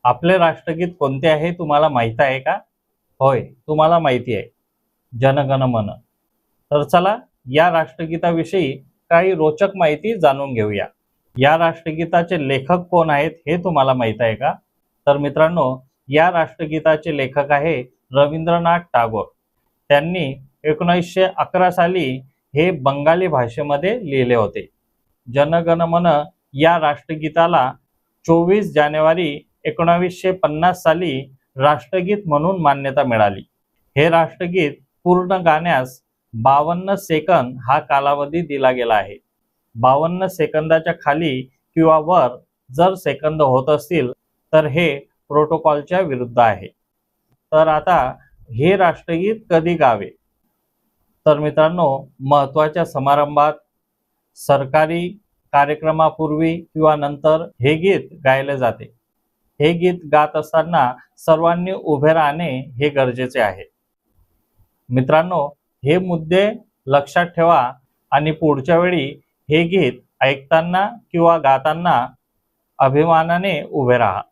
आपले राष्ट्रगीत कोणते आहे तुम्हाला माहित आहे का? होय, तुम्हाला माहिती आहे. जन गण मन. तर चला या राष्ट्रगीताविषयी काही रोचक माहिती जाणून घेऊया. या राष्ट्रगीताचे लेखक कोण आहेत हे तुम्हाला माहित आहे का? तर मित्रांनो, या राष्ट्रगीताचे लेखक आहे रवींद्रनाथ टागोर. त्यांनी 1911 साली हे बंगाली भाषेमध्ये लिहिले होते. जन गण मन या राष्ट्रगीताला 24 जानेवारी 1950 साली राष्ट्रगीत म्हणून मान्यता मिळाली. हे राष्ट्रगीत पूर्ण गाण्यास 52 सेकंद हा कालावधी दिला गेला आहे. 52 सेकंदाच्या खाली किंवा वर जर सेकंद होत असतील तर हे प्रोटोकॉलच्या विरुद्ध आहे. तर आता हे राष्ट्रगीत कधी गावे? तर मित्रांनो, महत्त्वाच्या समारंभात, सरकारी कार्यक्रमापूर्वी किंवा नंतर हे गीत गायले जाते. हे गीत गात असताना सर्वांनी उभे राहणे हे गरजेचे आहे. मित्रांनो, हे मुद्दे लक्षात ठेवा आणि पुढच्या वेळी हे गीत ऐकताना किंवा गाताना अभिमानाने उभे राहा.